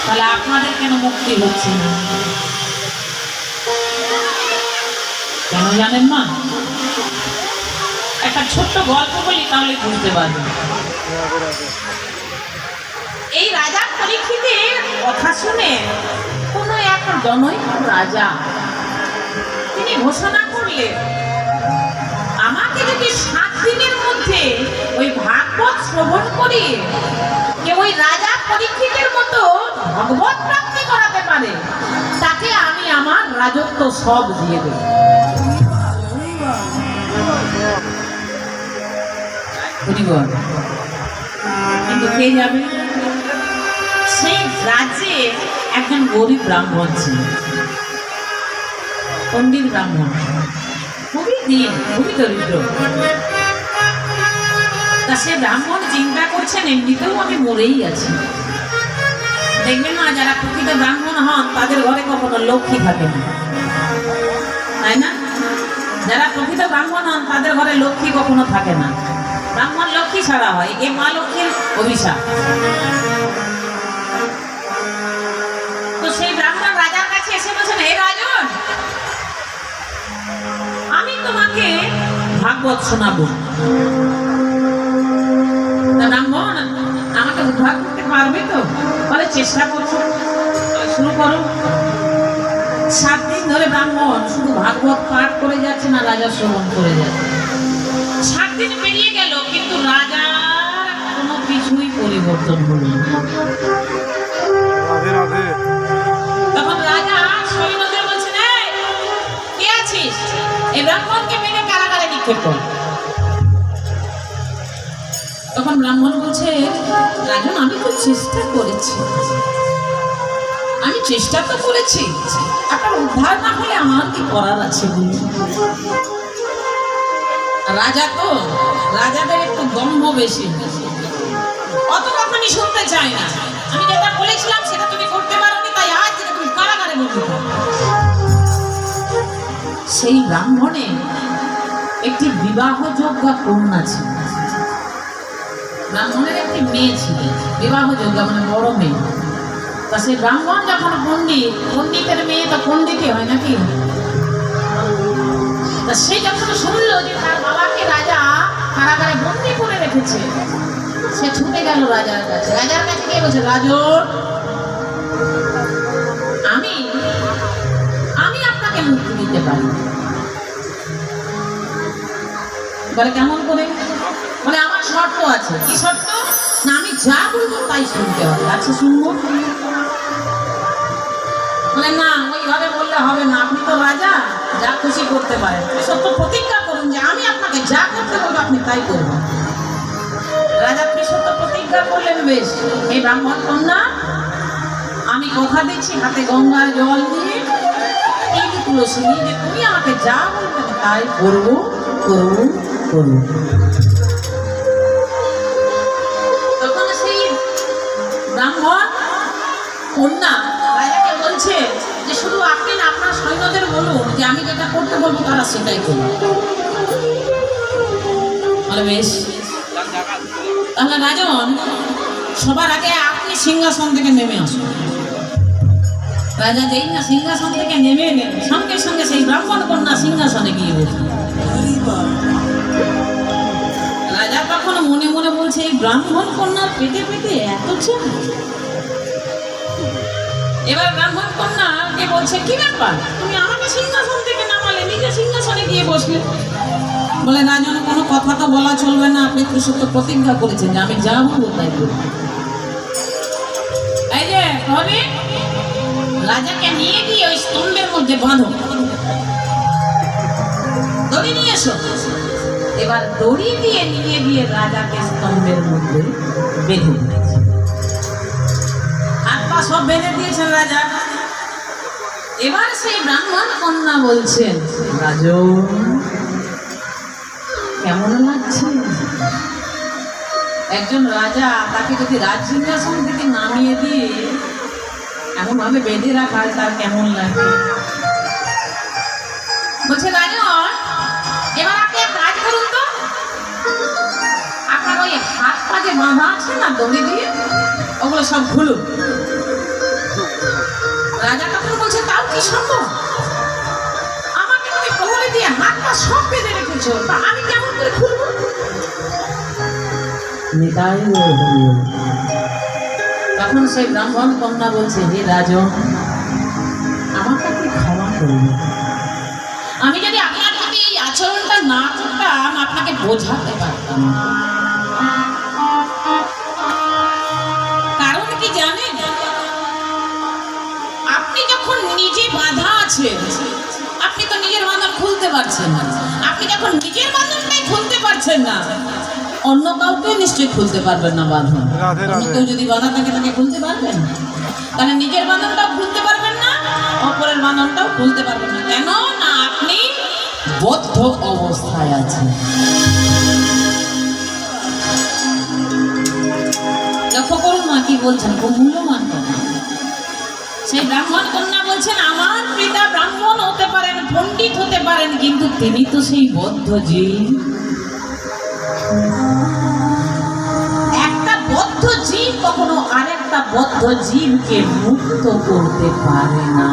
তাহলে আপনাদের কেন মুক্তি হচ্ছে না? কেন জানেন না? একটা ছোট্ট গল্প বলি, তাহলে বুঝতে পারবেন। এই রাজা পরীক্ষিতের কথা শুনে কোন এক জনৈক রাজা তিনি ঘোষণা করলেন, আমাকে যদি 7 দিনের মধ্যে ওই ভাগবত শ্রবণ করি যে ওই রাজা পরীক্ষিতের মতো ভগবত প্রাপ্তি করাতে পারে, তাকে আমি আমার রাজত্ব সব দিয়ে দেব। কিন্তু কে যাবে? সেই রাজ্যে একজন গরিব ব্রাহ্মণ ছিল, পণ্ডিত ব্রাহ্মণ, খুবই দিন, খুবই দরিদ্র। তা সে ব্রাহ্মণ চিন্তা করছেন, এমনিতেও আমি মরেই আছি। দেখবেন না, যারা প্রকৃত ব্রাহ্মণ হন তাদের ঘরে কখনো লক্ষ্মী থাকে না, তাই না? যারা প্রকৃত ব্রাহ্মণ হন তাদের ঘরে লক্ষ্মী কখনো থাকে না। ব্রাহ্মণ লক্ষ্মী ছাড়া হয়, এ মা লক্ষ্মীর অভিশাপ। তো সেই ব্রাহ্মণ রাজার কাছে এসে বলছেন, হে রাজন, আমি তোমাকে ভাগবত শোনাবো। ব্রাহ্মণ আমাকে উদ্ধার করতে পারবে তো? বলে, চেষ্টা করছো, শুরু করো। 7 দিন ধরে ব্রাহ্মণ শুধু ভাগবত পাঠ করে যাচ্ছে না, রাজা শ্রবণ করে যাচ্ছে। 7 দিন পেরিয়ে গেল, কিন্তু রাজার কোনো কিছুই পরিবর্তন হলো না। তখন রাজা সৈন্যদের বলছেন, কে আছিস? এই ব্রাহ্মণকে মেরে কারাগারে নিক্ষেপ কর। তখন ব্রাহ্মণ বলছে, রাজন, আমি তো চেষ্টা করেছি, আমি চেষ্টা তো করেছি, আপনার উদ্ধার না হলে আমার কি করার আছে বলুন? রাজা তো, রাজাদের একটু দম্ভ বেশি, অত কথা আমি শুনতে চাই না। আমি যেটা বলেছিলাম সেটা তুমি করতে পারোনি, তাই আজ থেকে তুমি কারাগারে বন্দি করো। সেই ব্রাহ্মণে একটি বিবাহযোগ্য কন্যা ছিল। ব্রাহ্মণের একটি মেয়ে ছিল, বিবাহযোগ্য মানে বড় মেয়ে। তা সেই ব্রাহ্মণ যখন পণ্ডিত, পণ্ডিতের মেয়ে তো পণ্ডিতই হয় নাকি? তা সে যখন শুনলো যে তার বাবাকে রাজা কারাগারে বন্দি করে রেখেছে, সে ছুটে গেল রাজার কাছে। রাজার কাছে গিয়ে বলছে, রাজন, আমি আপনাকে মুক্তি দিতে পারি। বলে, কেমন করে? বলে, আমার শর্ত আছে। কি শর্ত? না, আমি যা বলবো তাই শুনতে হবে। আচ্ছা, শুনবো। বলে, না, ওইভাবে বললে হবে না, আপনি তো রাজা, যা খুশি করতে পারেন। সত্য প্রতিজ্ঞা করুন যে আমি আপনাকে যা করতে বলবো আপনি তাই করবেন। রাজা সত্য প্রতিজ্ঞা করলেন। বেশ, এই ব্রাহ্মণ কন্যা, আমি কথা দিচ্ছি, হাতে গঙ্গার জল দিয়ে এই তুলসী নিয়ে, যে তুমি আমাকে যা বলবে তাই করবো, করবো, করবো। তখন সেই ব্রাহ্মণ কন্যা রাজাকে বলছে যে শুধু আপনি না, আপনার সৈন্যদের বলুন যে আমি যেটা করতে বলবো তারা সেটাই করবে। বেশ, তাহলে রাজন, সবার আগে আপনি সিংহাসন থেকে নেমে আসুন। রাজা যেই না সিংহাসন থেকে নেমে এলেন, সঙ্গে সঙ্গে সেই ব্রাহ্মণ কন্যা সিংহাসনে গিয়ে বসলেন। রাজা তখন মনে মনে বলছে, এই ব্রাহ্মণ কন্যার পেটে পেটে এত ছেলে। এবার ব্রাহ্মণ কন্যাকে বলছে, কি ব্যাপার, তুমি আমাকে সিংহাসন থেকে নামালে, নিজে সিংহাসনে গিয়ে বসলে? বলে, রাজন, কোনো কথা তো বলা চলবে না, আপনি তো সত্য প্রতিজ্ঞা করেছেন যে আমি যা বলবো তাই করব। এই যে তবে রাজাকে নিয়ে গিয়ে ওই স্তম্ভের মধ্যে বাঁধো, দড়ি নিয়ে এসো। এবার দড়ি দিয়ে নিয়ে গিয়ে রাজাকে স্তম্ভের মধ্যে বেঁধে দিয়েছে। হাত পা সব বেঁধে দিয়েছেন রাজা। এবার সেই ব্রাহ্মণ কন্যা বলছেন, রাজন, কেমন লাগছে? একজন রাজা, তাকে যদি রাজ সিংহাসন থেকে নামিয়ে দিয়ে এমন ভাবে বেঁধে রাখা হয়, তার কেমন লাগে? বলছে, রাজন, এবার আপনি এক কাজ করুন তো, আপনার ওই হাত পা যে বাঁধা আছে না দড়ি দিয়ে, ওগুলো সব খুলুন। কি সম্ভব? আমাকে তুমি প্রহরে দিয়ে হাত পা সব বেঁধে রেখেছো, তা আমি কেমন করে খুলবো? নিতাই গৌর হরিবল। তখন সেই ব্রাহ্মণ কন্যা বলছে, হে রাজন, আমাকে আপনি ক্ষমা করুন। আমি যদি আপনার প্রতি এই আচরণটা না করতাম, আপনাকে বোঝাতে পারতাম। কারণ কি জানেন? আপনি যখন নিজে বাঁধা আছেন, আপনি তো নিজের বাঁধন খুলতে পারছেন না। আপনি যখন নিজের বাঁধনটাই খুলতে পারছেন না, অন্য কাউকে নিশ্চয়ই খুলতে পারবেন না বাঁধন। অন্য কেউ যদি বাঁধা থাকে তাকে খুলতে পারবেন? তাহলে নিজের বাঁধনটাও খুলতে পারবেন না, অপরের বাঁধনটাও খুলতে পারবেন না। কেন না? আপনি বদ্ধ অবস্থায় আছেন। লক্ষ্য করুন মা কি বলছেন, খুব মূল্যবান কথা। সেই ব্রাহ্মণ কন্যা বলছেন, আমার পিতা ব্রাহ্মণ হতে পারেন, পণ্ডিত হতে পারেন, কিন্তু তিনি তো সেই বদ্ধ জীব। একটা বদ্ধ জীব কখনো আরেকটা বদ্ধ জীবকে মুক্ত করতে পারে না।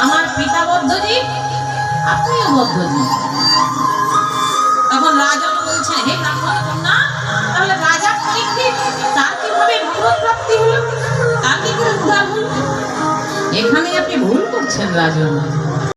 আমার পিতা বদ্ধ জীব, আপনিও বদ্ধ জীব। তখন রাজন বলছেন, হে ব্রাহ্মণ কন্যা, তাহলে রাজা পরীক্ষিত তার কিভাবে ভগবত প্রাপ্তি হলো, তার কি করে উদ্ধার হলো? এখানে আপনি ভুল করছেন রাজন।